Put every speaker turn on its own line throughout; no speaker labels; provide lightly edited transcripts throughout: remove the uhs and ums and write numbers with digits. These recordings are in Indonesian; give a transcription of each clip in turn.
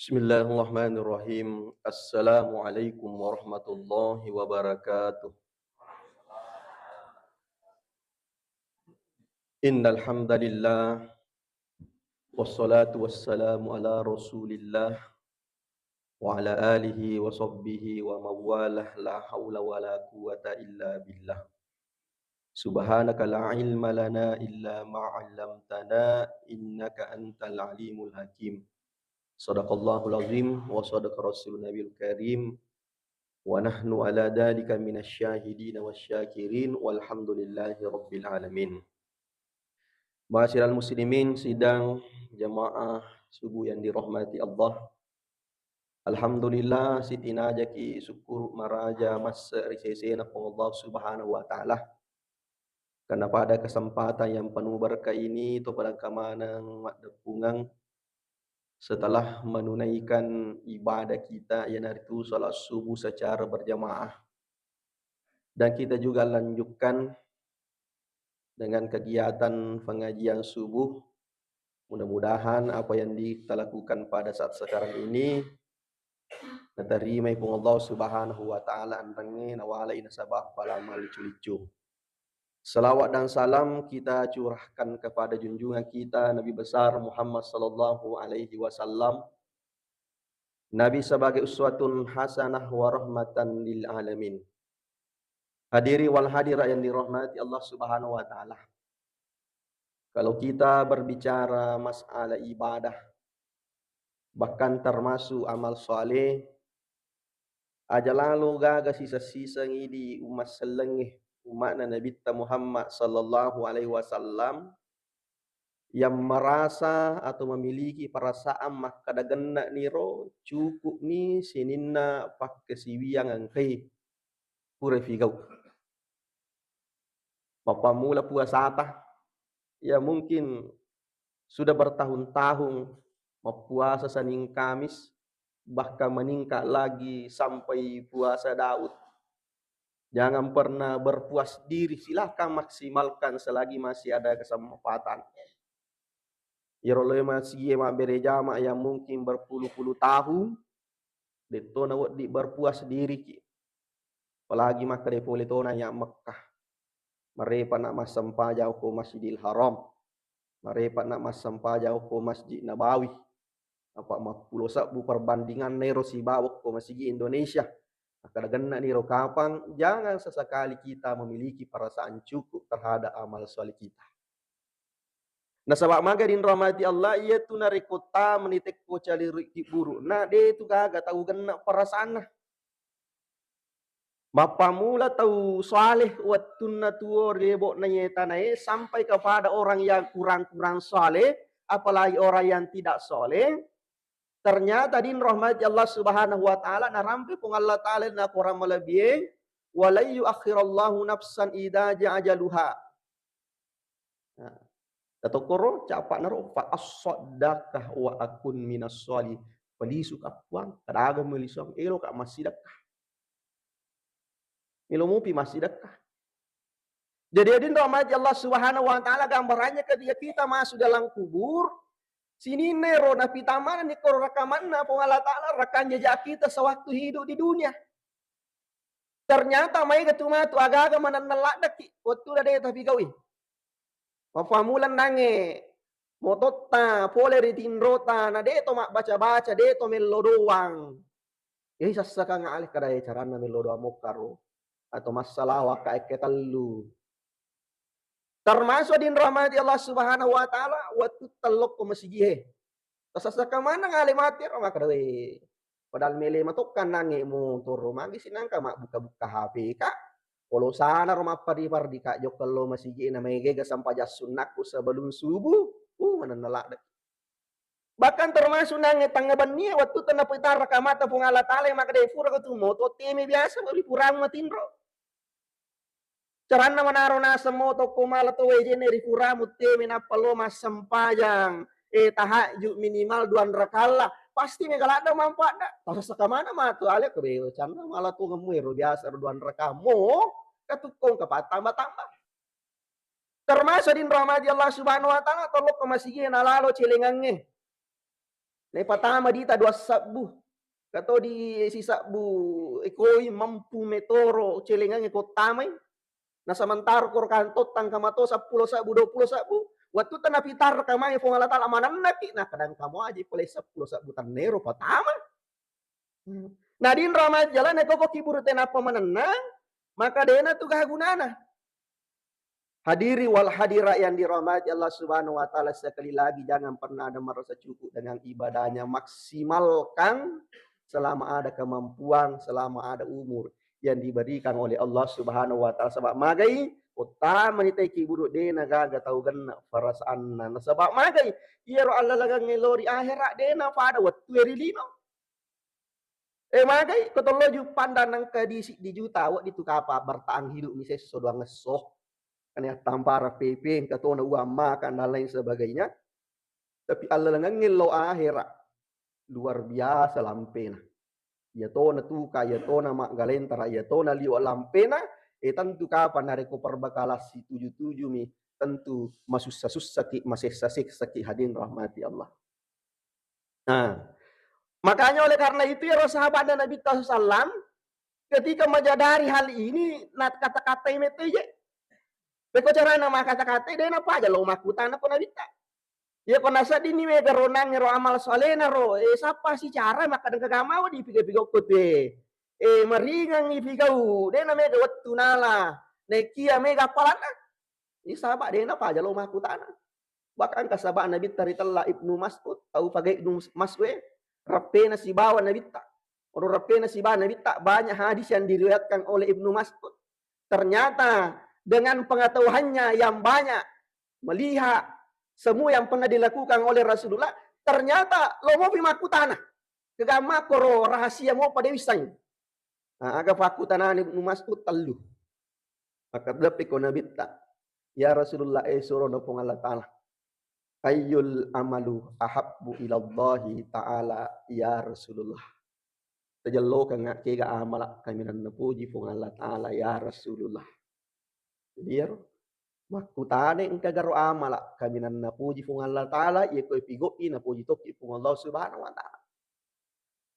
Bismillahirrahmanirrahim. Assalamualaikum warahmatullahi wabarakatuh. Innal hamdalillah wassalatu wassalamu ala Rasulillah wa ala alihi wa sahbihi wa mawalah la haula wala quwata illa billah. Subhanaka la ilma lana illa ma 'allamtana innaka antal alimul hakim. Shadaqallahul azim wa shadaqa rasulun nabiyul karim. Wa nahnu ala dzalika minasyahidin wasyakirin walhamdulillahi rabbil alamin. Ma'asyiral muslimin sidang jamaah subuh yang dirahmati Allah. Alhamdulillah sitina jaki syukur maraja mas risesena Allah Subhanahu wa taala. Karena pada kesempatan yang penuh berkah ini to pada kamanang depungang setelah menunaikan ibadah kita yang itu salat subuh secara berjamaah, dan kita juga lanjutkan dengan kegiatan pengajian subuh. Mudah-mudahan apa yang kita lakukan pada saat sekarang ini diterima pun Allah Subhanahu wa taala antenge nawala ina sabah pala malicu-licu. Salawat dan salam kita curahkan kepada junjungan kita Nabi besar Muhammad sallallahu alaihi wasallam. Nabi sebagai uswatun hasanah wa rahmatan lil alamin. Hadiri wal hadirat yang dirahmati Allah Subhanahu wa taala. Kalau kita berbicara masalah ibadah, bahkan termasuk amal soleh, aja lalu gaga sisa-sisa di umat selengih umat Nabi Muhammad sallallahu alaihi wasallam yang merasa atau memiliki perasaan mak kadagena niro cukup ni sininna pak kesiwiang angkai pure figau. Bapa mula puasa ya mungkin sudah bertahun-tahun puasa Senin Kamis, bahkan meningkat lagi sampai puasa Daud. Jangan pernah berpuas diri, silahkan maksimalkan selagi masih ada kesempatan. Iroleh masih mak berjamaah yang mungkin berpuluh-puluh tahun, detona di berpuas diri ki. Apalagi maka depole tona yang Mekah. Mereka nak masam jauh ke Masjidil Haram. Mereka nak masam jauh ke Masjid Nabawi. Apa mapulo sabu perbandingan nero si bawak ke Masjid Indonesia. Kadang-kadang niro kapan jangan sesekali kita memiliki perasaan cukup terhadap amal soleh kita. Nah sebab magarin rahmati Allah ia tu narikota menitik ko cali buru. Nah dia tu kagak tahu kena perasaan nah. Bapa mula tahu saleh waktu na tuo rebo na tanai sampai kepada orang yang kurang-kurang saleh, apalagi orang yang tidak saleh. Ternyata din rahmat Allah Subhanahu wa taala narampe pun Allah taala na kurang melebihi walai yuakhirallahu nafsan idza ja'ajaluha. Nah, kata koro capak naro fa as-saddaqah wa akun minas sholih. Pelisu kapuang kadaga melisong elo kak masih dekah. Ilmu pi masih dekah. Jadi adin rahmat Allah Subhanahu wa taala gambarannya ketika kita masuk dalam kubur, sini nero na pitamana ni koro rakamanna pun Allah taala rekan jejak kita sewaktu hidup di dunia. Ternyata mai ketuma tu aga-aga mananelak deki waktu dah dia tapi gawi. Pafamulan nange motota pole ritindrota na de to mak baca-baca de to melo doang. Sasaka ngalih kadaya carana melo doang mokaro atau masalah waka eketalu. Termasuk din rahmati Allah Subhanahu wa taala waktu telok ke masjid. Sasaka mana ngalih mati ro mak dawe. Padahal mele matukan nange mo turu magi sinangka mak buka-buka HP kak. Kalau sana rumah padi-padi kak jok kalau masjid na may gega sampai jas sunatku sebelum subuh. Mananelak dek. Bahkan termasuk nange tanggapan niya waktu tanah pitar rakamata pung Allah taala maka de fura ko tu moto teme biasa beli kurang matindro. Carana manaro nasa moto kumala to weje ne rifuramu teme na palo mas sampajang. Tahajud minimal 2 rakala. Pasti megalada manfaat dak. Tasa sakamana mah tu ale kebeo cana malah tu ngemuero biasa 2 rakamo katukong kapat tambah-tambah. Termasuk din rahmati Allah Subhanahu wa taala tolok ke masjid na lalo cilengange. Ne patama dita dua sabu. Kato di si sabu ikoi mampu metoro celengang iko tamay. Na samantaro kor kantot tang kamato 10 sabu 20 sabu. Waktu tanah pitar kamay fong ala tala mananaki. Nah kadang kamu aja pulai 10 sabu tanero patama. Nadin ramad jalan eko ko kiburu tenapa manenang. Maka dena tu kagunana. Hadiri wal hadira yang dirahmati Allah Subhanahu wa taala, sekali lagi jangan pernah ada merasa cukup dengan ibadahnya. Maksimalkan selama ada kemampuan, selama ada umur yang diberikan oleh Allah Subhanahu wa taala. Sebab magai utama ni teki buruk dena gaga tau genna perasaan. Sebab magai iero Allah lagang ngelori akhirat dena pada waktu erilino. Magai kotolo ju pandanang ke di juta wak ditukapa bertahan hidup ni sesuatu ngesoh. Kan ya tampara PP katona uama kan dan lain sebagainya, tapi Allah ngelo akhirat luar biasa lampena ya tona tuka ya tona mak galentara ya tona liwa lampena tentu kapan nareko perbakalas si 77 mi tentu masusah ki masih saki hadin rahmati Allah. Nah makanya oleh karena itu ya sahabat dan Nabi SAW ketika menjadari hal ini nat kata-kata ini itu beko cara nama kata-kata dia apa aja lo makutan apa nabita. Ya kau nasa dini mega ronang ro amal soleh ro. Siapa si cara maka dengan kagama di piga-piga kote. Meringang ipigau. Dia na mega waktu nala. Nekia mega palana. Ini sahabat dia apa aja lo makutan. Bahkan kasahabat Nabi taritalla Ibnu Mas'ud tahu pakai Ibnu Mas'ud rapena si bawa Nabi tak. Orang rapena si bawa Nabi tak banyak hadis yang diriwayatkan oleh Ibnu Mas'ud. Ternyata dengan pengetahuannya yang banyak melihat semua yang pernah dilakukan oleh Rasulullah, ternyata lo mau pimaku tanah kegama koro rahasia mau pada wisang. Nah, agak faku tanah Ibnu Mas'ud telu. Maka dapat ko Nabi tak ya Rasulullah suruh nopong Allah Ta'ala ayyul amalu ahabbu ilallahi ta'ala ya Rasulullah. Tajalo ka nga kega amalak kami nan napuji pong Allah Ta'ala ya Rasulullah. Jadi makutane engka garo amala kami nan napuji pong Allah Ta'ala ia ko ipigoi napuji toki pong Allah Subhanahu wa Ta'ala.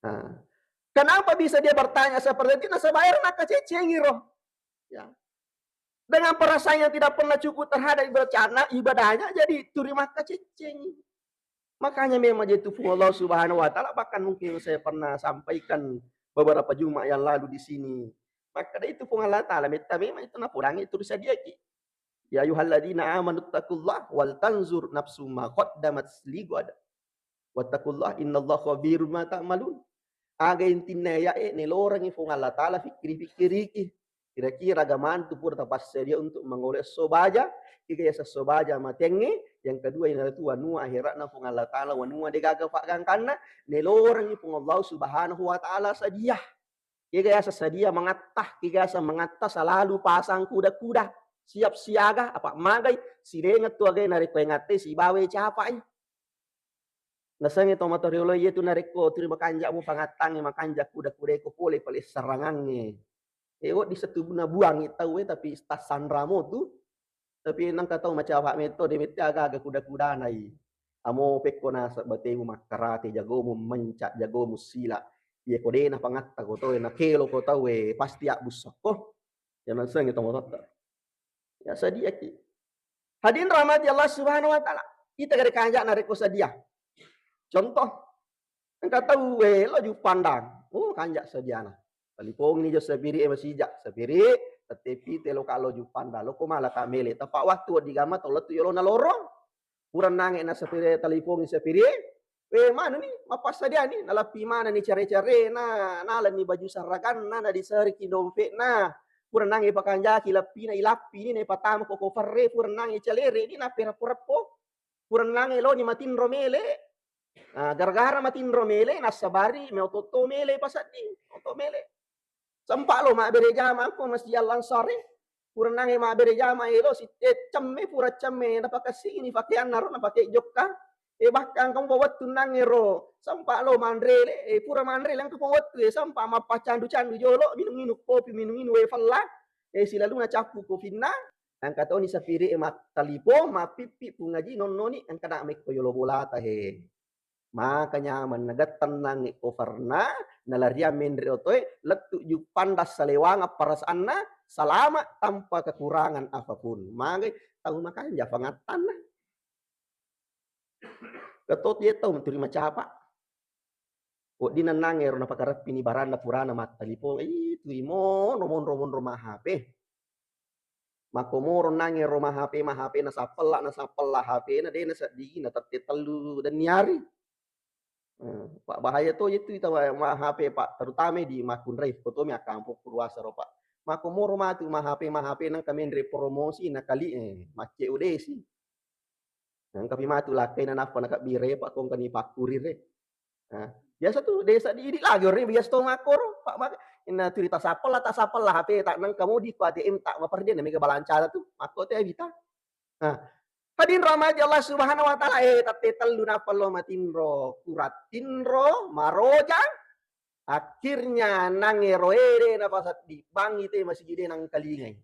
Nah, kenapa bisa dia bertanya seperti itu? Nah, sebayar nak kececengi roh. Ya. Dengan perasaan yang tidak pernah cukup terhadap ibadahnya jadi terima kececengi. Makanya memang itu pun Allah Subhanahu wa Ta'ala, bahkan mungkin saya pernah sampaikan beberapa Jumat yang lalu di sini. Maka itu pun Allah Ta'ala memang itu napurangi itu bisa dia ki. Ya ayyuhalladzina amanu taqullaha wal tanzur nafsum ma qaddamat ligad. Wattaqullah innallaha khabirun ma ta'malun. Aga intinna ya nelorang ifung Allah Ta'ala fikir-fikir kira-kira gaman tu pur tapas sedia untuk mengoleh sobaja kira ya sobaja matenge yang kedua ina tu wanu akhirat na fung Allah Ta'ala wanu de gaga fagang kanna nelorang ifung Allah Subhanahu wa Ta'ala sedia kira ya sedia mengatah kira ya mengatah selalu pasang kuda-kuda siap siaga apa magai sirengat tu agay narik pengate si bawe capai. Nasang ito materialo itu narik ko terima kanja mo pangatang makanja kuda-kuda ko pole pali serangannya. Di setubuna buang itu tapi tas sandramo tu tapi nang katau macam apa metode meti agak kuda-kuda nai. Amo pekko na batemu makarate jago mo mencak jago mo sila. Ye ko de na pangatta ko to na kelo ko tahu pasti abus ko. Ya nasang ito mo tata. Ya sadia ki. Hadin rahmat Allah Subhanahu wa Ta'ala. Kita gade kanja narik ko sadia. Contoh, engkau tahu lo ju pandang, kanjak sediana. Talipong ni jo sabiri masijak sabiri, tetapi telo kalau ju pandang, lo malah tak mele. Tapak waktu di gama tolo tu yolo na lorong, kurang nange na sabiri talipong ni sabiri. Mana ni? Mapas sadia ni, nalapi mana ni care-care na, nala ni baju saragan na di seriki dompet na. Kurang nange pakanjaki lapi na ilapi ni patama koko farre, kurang nange calere ni na perapo. Kurang nange lo ni matin romele. Gara-gara matin romele nasabari me ototo mele pasadi oto mele sampa lo ma bere jama ko mas jalan sore kurang nange ma bere jama elo si cemme pura cemme na pakasi ini pakaian naro na pakai jokka bahkan kamu bawa tunang ero sampa lo mandrele pura mandrele ang kapawat sampa ma pacandu-candu jolo minum-minum kopi minum-minum falla silalu na capu kofinna ang kato ni sapiri ma talipo ma pipi pungaji nonnoni ang kana me ko yolo bolata he. Makanya managat tenang ko farna nalaria mendri otoy letu ju pandas salewanga perasaanna selama tanpa kekurangan apapun. Magai tahu makanya pangatan na. Ketot ye tahu menturi macapa. O di nanange ro napakarap pini baranda purana matalipol itu imo romon rumah HP. Makomoro nange rumah HP na sapella HP na de na sa di na tatetalu dan nyari. Pak bahaya tuh itu mah HP Pak, terutama di Makunrei, foto mi kampung Purwasa ro Pak. Makomoro matu mah HP nang kami ndre promosi na kali mace udesi. Nang kami matu lakai na napa na bire Pak kong kani Pak kurir. Nah, biasa tuh desa di ini lagi orang biasa tuh makor Pak mak ina cerita sapel lah HP tak nang kamu di ATM tak maperdia na mega balancara tuh. Mako teh bita. Nah, Hadin ramaja Allah Subhanahu wa taala tatetal luna pallo matinro kuratinro maroja akhirnya nange roere na pasat di bangi te masih gede nang kalingai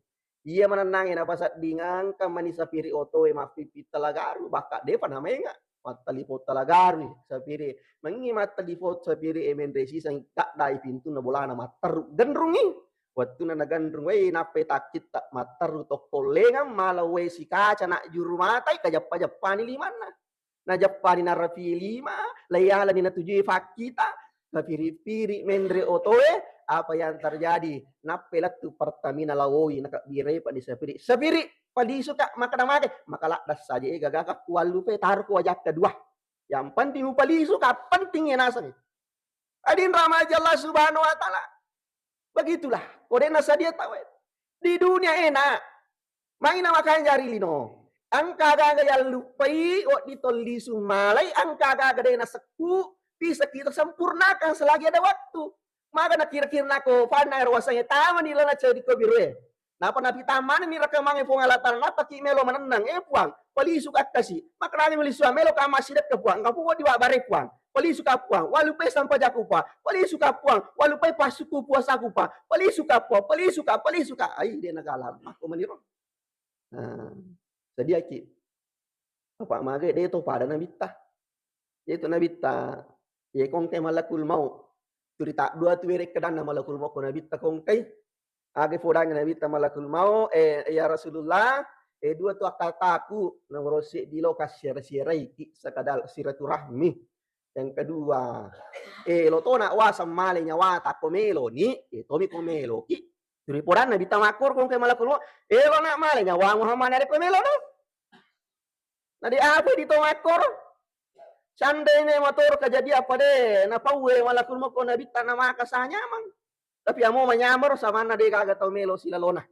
iya mananange na pasat di ngangka manisa piri oto mapipi talagaru baka depan hamenga matalipot talagaru sapiri mangi matalipot sapiri emendresi sang tak dai pintu na bolana mater gendrungi waktu na nagandrung we nape takit tak matar to kolenga malawe si kaca nak juru matai ka jappa jappani limana na jappani na rafi lima layala ni na tujuh fakita na piri-piri mendre otoe apa yang terjadi nape latu pertamina lawoi na kabire pa di sapiri padi suka maka makalak das saja gagaka kualu pe taruh ku wajak kedua yang penting upali suka pentingnya nasanya adin ramaja Allah Subhanahu wa taala. Begitulah. Kode nasa dia tahu. Di dunia enak. Main makanya jari lino. Angka gaga yang lupai. Ditoli sumalai. Angka gaga na seku. Bisa kita sempurnakan selagi ada waktu. Maka nak kira-kira nako. Pana erwasanya taman nila na cari ko biru. Napa napi taman ni rekamangi pengalatan. Napa ki melo menenang. Puang. Pali suka kasih. Maka nani meli melo kamasidat ke puang. Kapu diwa bare puang. Pali suka puang, walupai sampai jaku pa. Pali suka puang, walupai pasuku puasaku pa. Pali suka puang, pali suka. Ai dia nagalam. Aku meniro. Jadi aki. Apa mage dia tu pada nabita. Dia tu nabita. Ye kongke malakul mau. Cerita dua tu werek kedan malakul mau ko nabita kongke. Age fodang nabita malakul mau ya Rasulullah dua tu akal taku nangorosi di lokasi sirai sekadal silaturahmi. Yang kedua, lo to na wa samale nya wa ta komelo ni, tomi komelo ki. Turi poran na bitamakor kung kay malakul mo, lo na male nya wa Muhammad na komelo no. Na di apa dito makor? Seandainya motor kejadian apa deh, na pauwe malakul mo ko na bita na makasanya mang. Tapi amo manyamor sama na de kaga tau melo sila lona.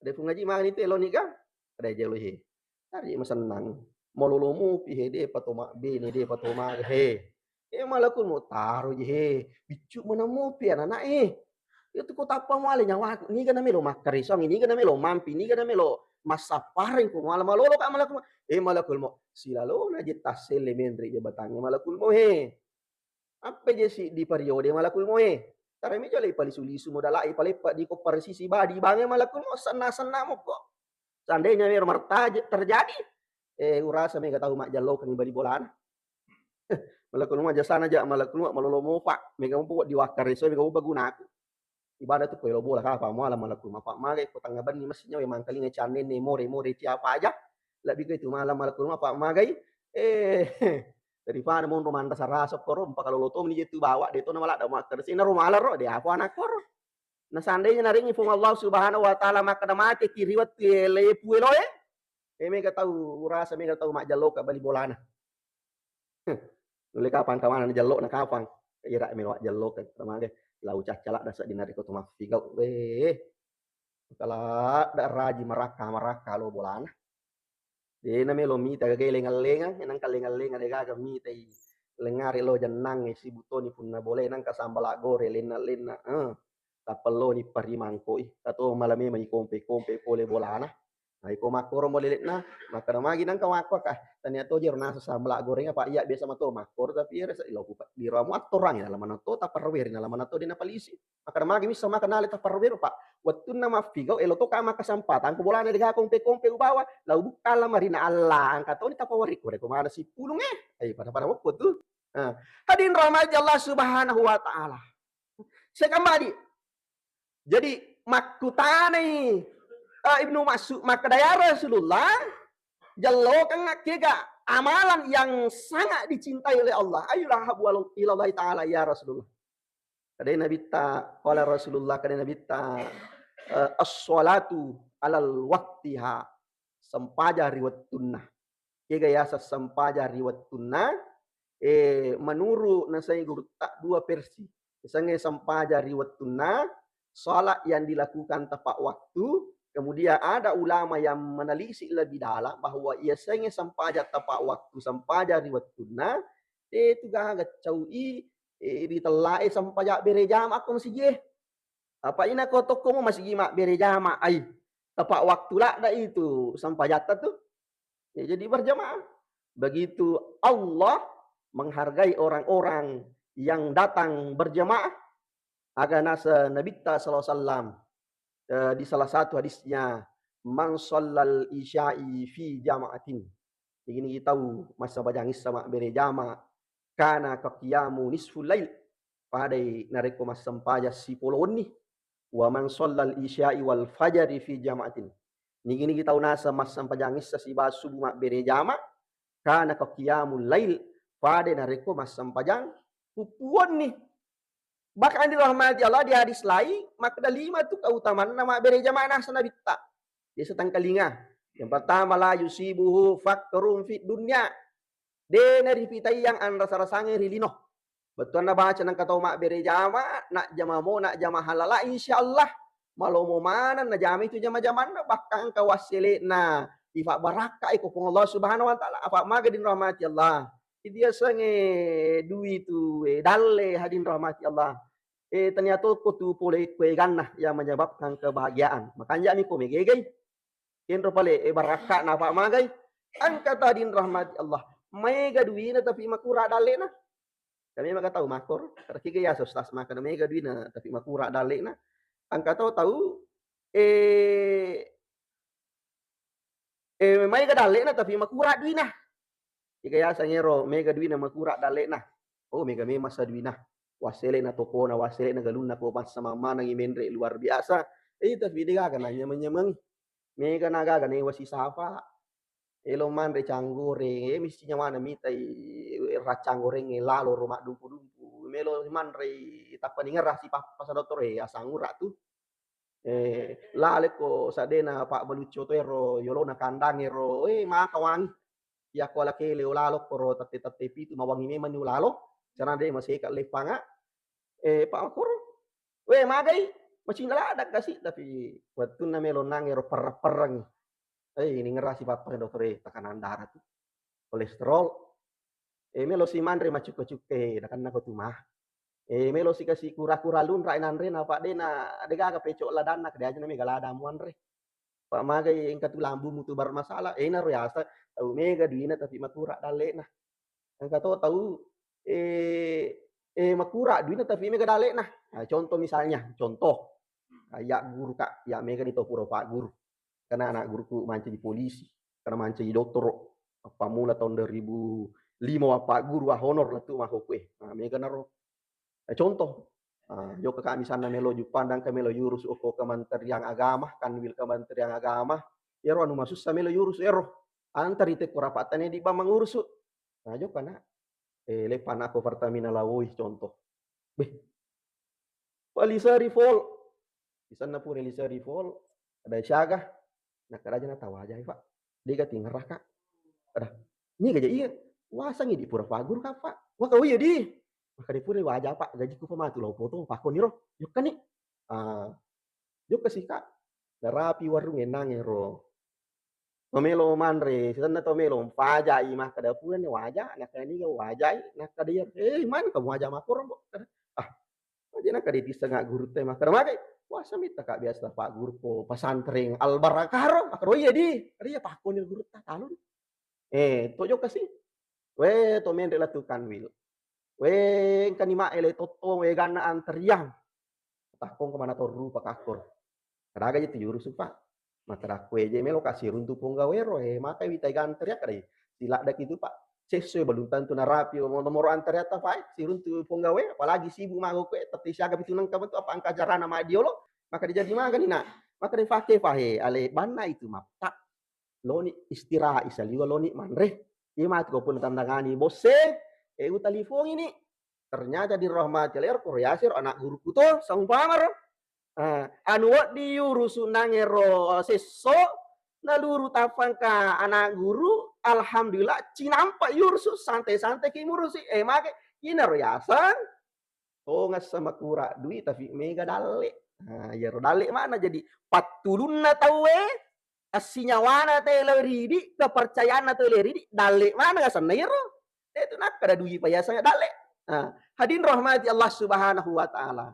Ade kung ngaji mang nite lo ni ka. Ade jelo he. Tari masenang. Mololomu pihe de patoma be ni de patoma he. Malakul mo taro je bicu mana mo pian anak itu ko tapa male nyawa ni kana melo makarisong ini kana melo mampi ni kana melo masaparing ko mala malolo ka malakul malakul mo silalo na je tasele mendri je batang malakul mo apa je si di periode malakul mo tare mi jole pali sulisu modala pali di ko persisi badi bange malakul mo sana mo kok seandainya mir martaje terjadi urasa me tahu mak jallo kan bali bolan malakul mo jasana aja malakul mo malolo mo pak mega mo diwakar so mega mo baguna aku ibadah tuh kalau bola apa mau alam malakul mo pak mage ko tangaban ni masinya memang kali ngecane ne more siapa aja lebih ke itu malam malakul mo pak mage daripada mau romanda sarasok koro pak kalau loto ni itu bawa de to na mala da makar sina romala ro de apa anak koro na seandainya naringi fung Allah Subhanahu wa taala maka na mati kiriwat le puelo mega tahu rasa mega tahu mak jallo ka bali bolana Nuli kapan kawan jallo na kapang ira melo jallo ka tamage lau cacala dasa dinari ko tumak figau kala da raji maraka lo bolana de na melo mi taga lenga nang kalenga de gaga mi tai lengari lo janang si butoni punna boleh nang kasambala gore lena tapelo ni parimangko tato malame mai kompe pole bolana Ay kumakuro mo lilit na, makaramagi ng kamakwa ka. Tanya to jero nasa sambla goreng apa iya biasa mato makor tapi sa ilaw pa biro mo atorang ina laman to taparwer ina laman to din napalisi. Makaramagi misa makanali taparwer pa. Wattu na mafigaw elo to ka makasempatan ko bola na diga kompe ubawa lau bukala marina Allah ang kato ni tapawari ko kumana si pulong ay para mo ko tu. Nah, hadirin rahmat Allah Subhanahu wa taala. Saya kembali. Jadi makutane Ibnu Mas'ud maka daya Rasulullah jalokan ngakega amalan yang sangat dicintai oleh Allah. Ayolah habwal ilallah taala ya Rasulullah. Kadai Nabi ta qala Rasulullah kadai Nabi ta as-salatu alal waqtiha sempaja riwat tunnah. Kega yasa sempaja riwat tunnah menurut nasai guru tak dua versi. Misalnya sempaja riwat tunnah salat yang dilakukan tepat waktu. Kemudian ada ulama yang menelisik lebih dalam bahwa biasanya sempaja tepat waktu sempaja riwat tunnah itu gak caui ditelai sempaja berejama aku masih apa ini kau toko mau masih gimak berejama ai tepat waktu lah dah itu sempaja tuh ya, jadi berjamaah begitu Allah menghargai orang-orang yang datang berjamaah. Agar nasa Nabi sallallahu alaihi wasallam di salah satu hadisnya man shallal isya'i fi jama'atin. Ini kita tahu masa bajangis sama berjamaah kana ka qiyamu nisful lail. Padai nareko mas sampaja si polon ni wa man shallal isya'i wal fajri fi jama'atin. Nini kita tahu nasa mas sampajangis sa si basubu mak berjamaah kana ka qiyamul lail. Padai nareko mas sampajang pupuan ni. Bahkan dirahmati Allah di hadis lain, maka ada 5 tuh keutamaan nama berjamaah nasa Nabi tak. Di setang kalinga. Yang pertama la yusibuhu fakrun fit dunya. Denari pitai yang anda sarasangin rilino. Betul na baca nang kata mak berjamaah, nak jamaah mo, nak jamaah halala insyaallah. Malau mau mana na jamaah itu jamaah-jamaah bahkan kawasile na ifak barakah iko pun Allah Subhanahu wa taala. Apa maga din rahmati Allah. Dia sange duit tu dalle hadin rahmati Allah. Ternyata kutu pole kue ganah yang menyebabkan kebahagiaan. Makanya ni ko megegay. Kenro pale baraka na pa magay. Ang kata din rahmat Allah. Mega duina tapi makura dale na. Kami maka tahu makor. Karena ya sostas maka mega duina tapi makura dale na. Ang kata tahu mega dale na tapi makura duina. Jika ya sanyero mega duina makura dale na. Oh mega masa duina. Wasele na toko na wasele na galun na po pas sama mana ngimendre luar biasa. Tapi dia kan hanya menyemang. Mega naga kan wasi safa. Elo man re canggore mestinya mana mitai racang goreng lalo rumah dumpu-dumpu. Melo man re tapaninga rasi pas dokter asangura tu. Lale ko sadena pak beluco to ero yolo na kandang ero maka wangi. Ya ko la ke leo lalo ko tate pitu mawangi me manu lalo. Sana de masih kat lepanga. Pak Akur, magai masih nggak ada kasih tapi waktu na melo nang ero perang. Ini ngerasi papa dokter tekanan darah tuh, kolesterol. Melo si mandre macuke dakan na ko tumah. Melo si kasih kura-kura lun rai nanre na pak de na dega ka pecok ladan na kede aja na mega lada muanre. Pak magai engka tu lambu mutu bermasalah. Na riasa tahu mega duina tapi makura dale na. Engka tahu makura duitnya tapi mega dale nah. Contoh misalnya, kayak guru kak, ya mega di topuro pak guru. Karena anak guruku manca di polisi, karena manca di dokter. Apa mula tahun 2005 pak guru honor lah tuh maho kue. Nah, mega naro. Contoh, jo kami sana melo pandang ke melo yurus oko Kementerian Agama, kan wil Kementerian Agama. Ero anu masus sa melo yurus ero. Antar ite kurapatannya di bang mengurus. Nah, jo kana lepan ako Pertamina Lawoi contoh. Beh, Palisa Rifol. Di sana pun Elisa Rifol. Ada Syaga. Nah, keraja na tawa aja, Pak. Dia kati ngerah, Kak. Ada. Ini gaji iya. Wah, sangi di pura fagur, Kak, Pak. Wah, kau iya di. Maka di pura wajah, Pak. Gajiku pematu lau potong. Pak, kau niro. Yuk kan nih. Yuk kasih, Kak. Darapi warung enang ero. Tomelo manre, sana tomelo pajai mah kada puan ni wajah, nak ni ga wajai, nak kada ya, man kamu wajah makor bo. Aja nak kada setengah guru teh mah kada makai. Wah samit kak biasa Pak Guru po pasantren albarakaro, akro iya di. Kada ya Pak konil guru ta talun. Tojo kasih. We to men relatukan wil. We kanima ele toto we gana anteriang. Takong kemana toru pakakor. Kada ga itu jurus Pak. Matara kue je melo kasih runtu ponggawero maka witai ganter ya kada sila dak itu Pak. sesuai belum tentu na rapi mo nomor ternyata fai sirun tu penggawe apalagi sibuk mago kue tapi siaga bitu nang kamu tu apa angka jarana ma diolo maka dijadi maga ni na maka difake fahe ale banna itu map tak loni istirahat isaliwa loni manre imat ko pun tandangani bosse utalifong ini ternyata dirahmati ler koreasir anak guru kuto sangpamar anu di yurusu nangero seso naluru tafangka anak guru alhamdulillah cinampa yursu santai-santai ki murusi make inaro yasan tongas sama kura duit tapi mega dale ya dale mana jadi patulunna tawe asinyawana te leridi kepercayaan te leridi dale mana ga sanero itu nak kada duit payasanya dale hadin rahmati Allah Subhanahu wa taala.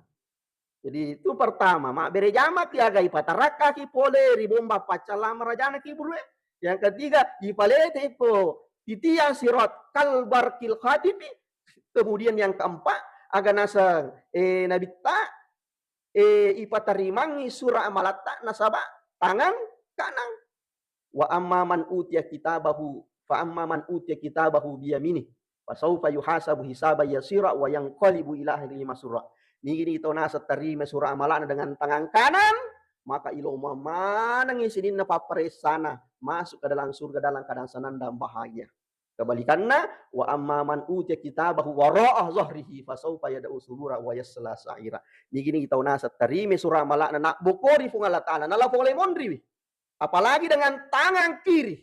Jadi itu pertama, mak berejama tiaga ipataraka ki pole ribomba pacala merajana ki buru. Yang ketiga, ipalete ipo titiang sirot kalbar kil khatibi. Kemudian yang keempat, aga nasa nabita ipatarimangi surah amalata nasaba tangan kanan. Wa amman utiya kitabahu fa amman utiya kitabahu biyamini. Fasaufa yuhasabu hisaba yasira wa yanqalibu ila ahlihi masrura. Nini ito nasa tarima surah amalan dengan tangan kanan, maka ilo mana ngisinin na paparesana masuk ke dalam surga dalam keadaan senang dan bahagia. Kebalikannya, wa amman utiya kitabahu wara'ah zahrihi fasaufa yad'u subura wa yasla sa'ira. Nini ito nasa tarima surah amalan nak bokori fung Allah Ta'ala nala fung lemondri. Apalagi dengan tangan kiri.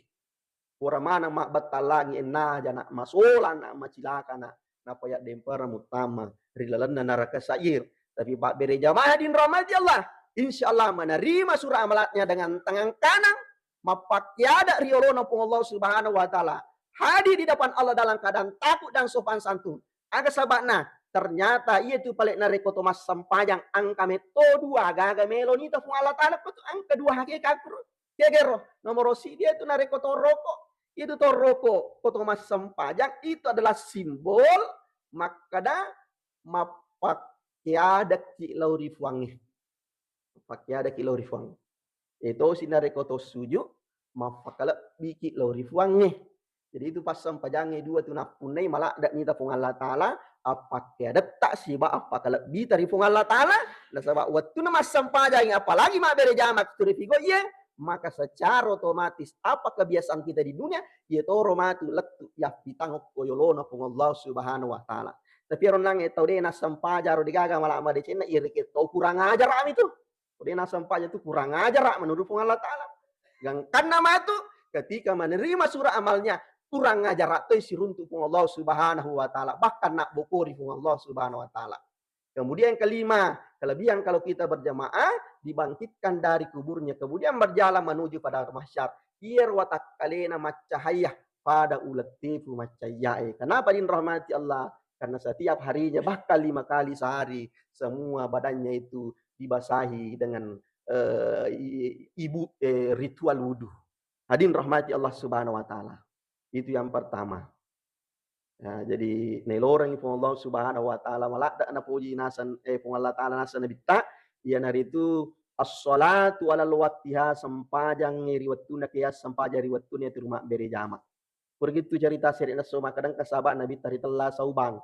Ora mana mak batalagi enna jana masola na macilaka na napaya dempara mutama rilalan naraka sair tapi pak bere jamaah din rahmati Allah insyaallah menerima surah amalatnya dengan tangan kanan mapakyada riolona pun Allah Subhanahu wa taala hadir di depan Allah dalam keadaan takut dan sopan santun aga sabana ternyata ia tu palek nareko Thomas sampayang angka metodu aga melonita pun Allah taala kutu angka dua hakikat kegero nomor si dia tu nareko rokok itu rokok Thomas sampayang itu adalah simbol makada mapakyada kilau rifuangi pakyada kilau rifuangi itu sinare koto suju mapakala biki lau rifuangi jadi itu pas sampajangi dua tu napunai malah dak nita pung Allah taala apakyada tak siba apakala bi tari pung Allah taala la sabab waktu nama sampajangi apalagi mak bere jamak tu rifigo ye maka secara otomatis apa kebiasaan kita di dunia yaitu romatu letu ya pitangok koyolono pung Allah Subhanahu wa taala tapi orang nang tau deh na sampaja ro digaga malah ama de cina iri tau kurang ajar am itu de na sampaja itu kurang ajar menurut pung Allah taala yang karena matu ketika menerima surah amalnya kurang ajar tu siruntu pung Allah Subhanahu wa taala bahkan nak bokori pung Allah Subhanahu wa taala. Kemudian yang kelima, kelebihan kalau kita berjamaah dibangkitkan dari kuburnya kemudian berjalan menuju pada mahsyar. Ir watak kalena macahaya pada ulatifu macayai. Kenapa din rahmati Allah? Karena setiap harinya bahkan 5 kali sehari semua badannya itu dibasahi dengan ritual wudhu. Hadin rahmati Allah Subhanahu wa taala. Itu yang pertama. Ya, jadi nelorang pun Allah Subhanahu wa taala malak na puji nasan pun Allah taala nasan nabita ya nari itu as-salatu ala waqtiha sampajang riwatuna kias sampajang riwatuna itu rumah bere jamak. Begitu cerita serina soma kadang kasaba nabi tari telah saubang.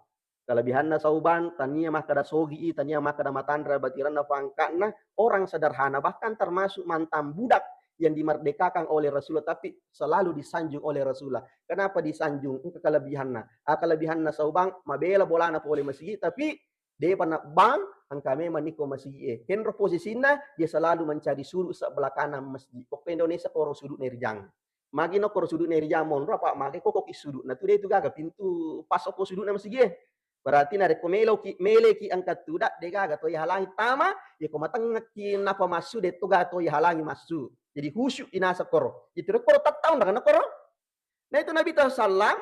Kelebihanna sauban tania mah kada sogi tania mah kada matandra batiranna pangkana orang sederhana bahkan termasuk mantan budak yang dimerdekakan oleh Rasulullah tapi selalu disanjung oleh Rasulullah. Kenapa disanjung? Itu kelebihannya. Kelebihannya saubang mabela bolana oleh masjid tapi dia pernah bang angka memang niko masjid. Henro posisinya dia selalu mencari sudut sebelah kanan masjid. Kok Indonesia koro sudut nerjang. Magi no koro sudut nerjang mon berapa magi kok sudut. Nah tu dia itu gaga pintu pasok sudut masjid. Berarti na rekomelo ki mele ki angkat tudak dia gaga to halangi tama ya ko mateng ki napa masuk de to gato halangi masuk. Jadi khusyuk inasa koro. Itu koro tak tahu dengan koro. Nah itu Nabi SAW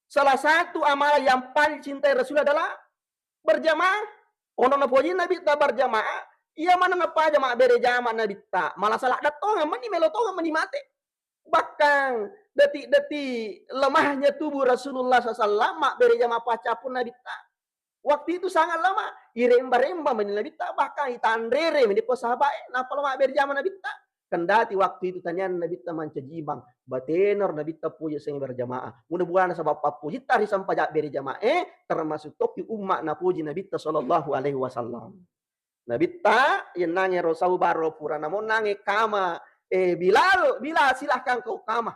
salah satu amalan yang paling cintai Rasul adalah berjamaah. Ono na poji Nabi ta berjamaah. Iya mana ngapa jamaah bere jamaah Nabi ta. Malah salah datongan mani melotongan mani mate. Bahkan detik-detik lemahnya tubuh Rasulullah SAW mak bere jamaah pacapun Nabi ta. Waktu itu sangat lama. Iremba-remba mani Nabi ta bahkan itandrere meni po sahabat napa mak bere jamaah Nabi ta. Kendati waktu itu tanya Nabi ta mancajibang, batenor Nabi ta puja sing berjamaah. Mudah-mudahan sebab puji tari sampai beri jamaah termasuk topi umat na puji Nabi ta sallallahu alaihi wasallam. Nabi ta yang nanya rosau baro pura namun nange kama Bilal silahkan kau kama.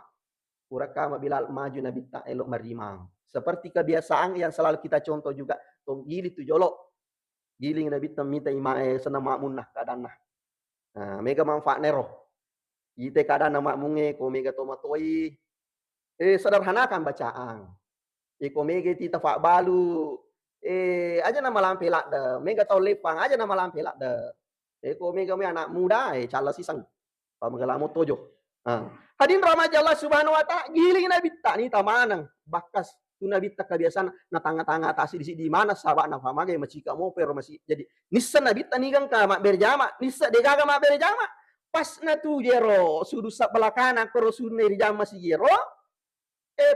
Pura kama Bilal maju Nabi ta elok merimang. Seperti kebiasaan yang selalu kita contoh juga. Tong gili tu jolok. Giling Nabi ta minta senam makmun nah keadaan nah. Mega manfaat nero. Ite kada nama munge ko mega tomatoi. Sederhanakan bacaan. Ko mega ti tafak balu. Aja nama lampelak de. Mega tau lepang aja nama lampelak de. Ko mega me anak muda cala sisang. Pamagalamu tojo. Hadin ramaja Allah Subhanahu wa taala giling nabi tak ni tamanang bakas tu nabi tak kebiasaan na tanga-tanga tasi di mana sahabat na pamage macika mo pero masih jadi nissa nabi tanigang ka mak berjama nissa degaga mak berjama pas na tu jero sudu sa belakana koro sunne jama si jero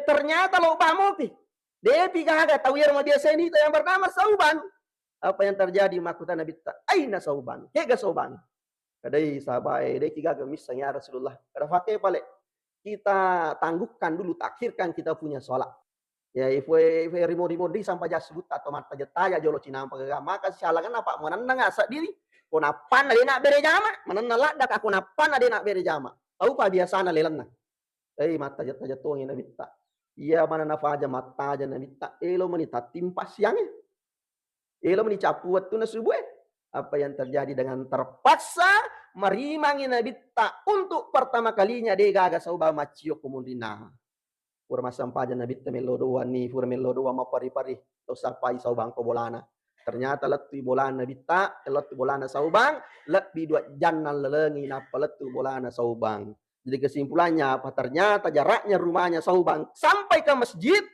ternyata lo pamopi depi gaga tahu ya biasa ini yang bernama Sauban. Apa yang terjadi makutan nabi tak aina Sauban kega Sauban kadai sahabat deki gaga misalnya Rasulullah kada pakai balik kita tangguhkan dulu takhirkan kita punya sholat ya ifwe rimo di sampai jasbut atau mata jetaya jolo cina pagaga maka sialangan apa menenang asa diri konapan ade nak bere jama menenala dak aku napan ade nak bere jama tahu pa biasa na lelenna mata jetaya tongi nabi ta iya mana nafaja mata aja nabi ta elo menita timpas siang elo menicapuat tu na subuh apa yang terjadi dengan terpaksa merimangi Nabi tak untuk pertama kalinya dia gaga sauba macio kumundina. Pura sampaja Nabi ta melodoa ni pura melodoa ma pari-pari to sapai saubang ko bolana. Ternyata letu bolana Nabi tak letu bolana saubang lebih dua jannan lelengi napa letu bolana saubang. Jadi kesimpulannya apa ternyata jaraknya rumahnya saubang sampai ke masjid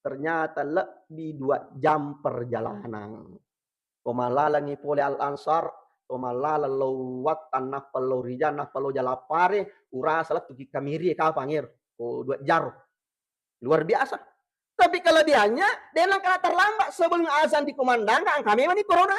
ternyata lebih 2 jam perjalanan. Komalalangi pole al-ansar, komalala lowat tanah palo rijana palo jalapare, urasa lah tuki kamiri kapangir, 2 jar. Luar biasa. Tapi kelebihannya, dia kena terlambat sebelum azan dikumandangkan, kami ini corona.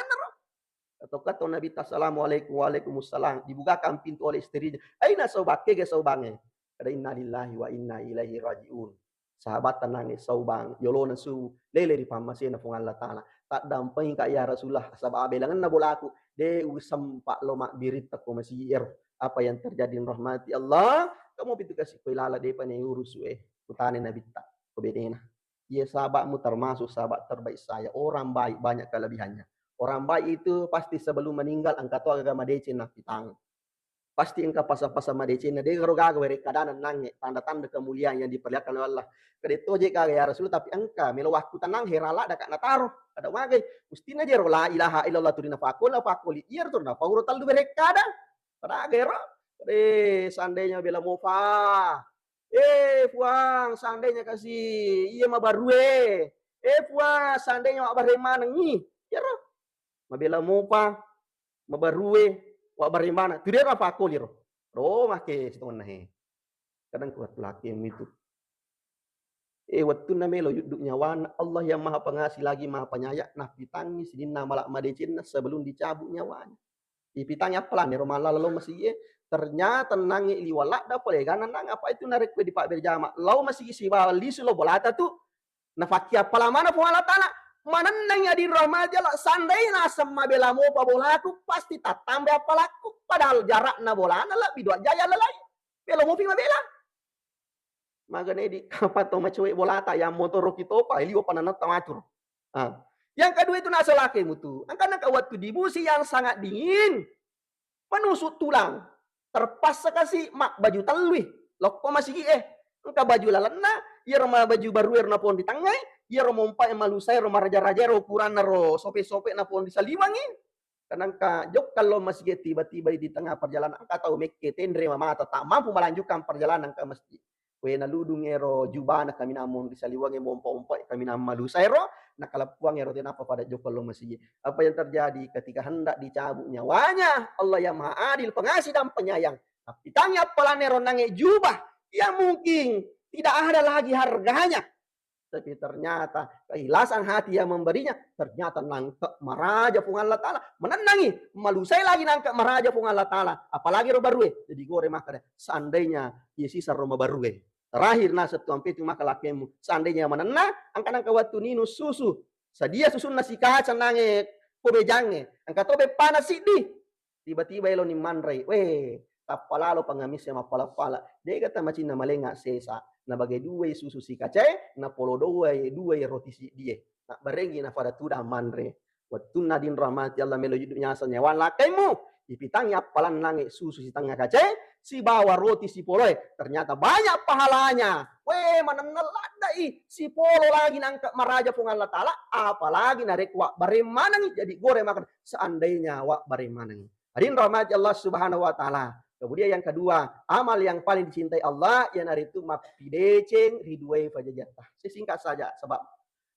Atau kata Nabi Assalamualaikum waalaikumsalam, dibukakan pintu oleh istrinya. Aina saubak, kege saubange. Ada inna lillahi wa inna ilaihi rajiun. Sahabat tenang saubang, yolona su, lele di pamasina fung Allah Ta'ala. Tak damping kak ya Rasulullah sabab belangan na bolaku de usampak lo mak birit ko masih apa yang terjadi rahmati Allah kamu pintu kasih pilala de pane urus utane nabi tak kebedena ya sahabatmu termasuk sahabat terbaik saya orang baik banyak kelebihannya orang baik itu pasti sebelum meninggal angkat agama decen nak pitang pasti engkau pasal-pasal madecina dia garogaga beri keadaan nange tanda-tanda kemuliaan yang diperlihatkan oleh Allah kade toje kaga ya Rasul tapi engkau melo waktu tenang herala dak nataro ada wagai ustina jero la ilaha illallah turina fakul ier turna pauro taldu beri kada pada agero seandainya bela mofa puang seandainya kasih iya mabarue puang seandainya mak baremana ngi jero mabela mofa mabarue wa barimana tu dia apa aku liro make setengah nahe kadang kuat laki yang itu waktu na melo yuduk nyawa Allah yang maha pengasih lagi maha penyayang nah pitangis dinna malak madecin sebelum dicabut nyawanya pitangnya pelan rumah lalu masih ternyata nangi liwalak dapat ganan nang apa itu narik di pak berjama lau masih isi bali sulo bolata tu na fakia palamana pun Allah Ta'ala manandangnya di ramaja lah sandainya sama bela mau bola aku pasti tak tambah apalaku padahal jarak na bola na lebih 2 jaya lelai bela mau pima bela magane di kapan to macuwe bola tak yang motor kita pa ili opa na tamatur yang kedua itu nasa laki mutu angkana ka waktu di musim yang sangat dingin penusuk tulang terpaksa kasih mak baju telui lokko masih engka baju lalana ya roma baju baru erna pon di tangai ya romompa malusai roma raja-raja ro ukuran ro sope-sope na pon bisa liwangin kanang ka jok kalau masjid tiba-tiba di tengah perjalanan angka tahu mekke tendre mama tak mampu melanjutkan perjalanan ke masjid we na ludung ero jubana kami namun bisa liwangi mompa-ompa kami nam malusai ro nak kalau puang ero apa pada jok kalau masjid apa yang terjadi ketika hendak dicabut nyawanya Allah yang maha adil pengasih dan penyayang tapi tanya pelanero nange jubah yang mungkin tidak ada lagi harganya Tapi ternyata keikhlasan hati yang memberinya, ternyata nangkep maraja pung Allah Ta'ala. Menenangi, malusai lagi nangkep maraja pung Allah Ta'ala. Apalagi roba rue. Jadi gore maka seandainya Yesus Roma barue. Terakhir nasib tuan pitu maka lakemu. Seandainya menenang, angka waktu ninu susu. Sadia susun nasi kacang nange, kobe jange. Angka tobe panas sidi. Tiba-tiba elo ni manrai. Weh, tapalalo pangamisnya mapala-pala. Dia kata macam na malenga sesa. Na bagai dua susu si kace, na polo dua roti si dia. Na barengi na pada tuda manre. Waktu nadin rahmati Allah melo hidupnya asalnya. Wan lakaimu. Ipitangnya palan nange susu si tangga kace, si bawa roti si poloy. Ternyata banyak pahalanya. Weh, mana naladai. Si polo lagi nangkap maraja pung Allah Ta'ala. Apalagi narek wak baremana nih. Jadi gore makan. Seandainya wak baremana nih. Hadin rahmati Allah Subhanahu Wa Ta'ala. Kemudian yang kedua, amal yang paling dicintai Allah yang hari itu mapideceng ridwai fajajatah. Sesingkat saja sebab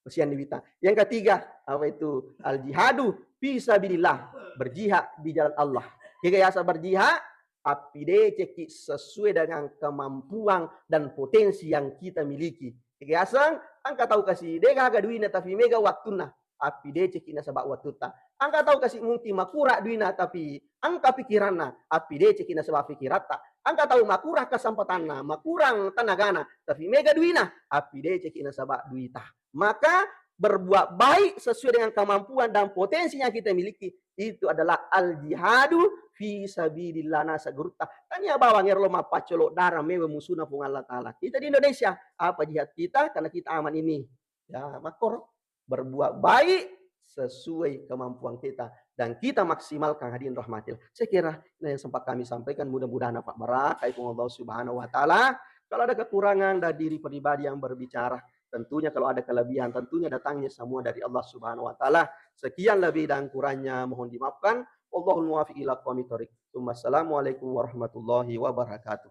kesian dibita. Yang ketiga, apa itu? Al jihadu fisabilillah, berjihad di jalan Allah. Kekayasa berjihad apideceki sesuai dengan kemampuan dan potensi yang kita miliki. Kekayasa angka tahu kasih dega gaduina tapi mega waktuna. Apideceki na sebab watuta. Angka tahu kasih mungkin makura duina tapi angka pikiranna apide cekina sebab pikirata. Angka tahu makurah kesempatanna, makurang tenagana tapi mega duina apide cekina sebab duita. Maka berbuat baik sesuai dengan kemampuan dan potensi yang kita miliki itu adalah al jihadu fi sabilillah nasa gurta. Tanya bawang erlo mapacolo darah mewe musuhna pung Allah Ta'ala. Kita di Indonesia apa jihad kita karena kita aman ini. Ya makor berbuat baik sesuai kemampuan kita dan kita maksimalkan hadirin rahmatil. Saya kira ini yang sempat kami sampaikan, mudah-mudahan dapat berkah Allah Subhanahu Wa Ta'ala. Kalau ada kekurangan dari diri pribadi yang berbicara, tentunya kalau ada kelebihan tentunya datangnya semua dari Allah Subhanahu Wa Ta'ala. Sekian lebih dan kurangnya mohon dimaafkan. Allahul muwaffiq ila aqwamit thoriq. Wassalamualaikum warahmatullahi wabarakatuh.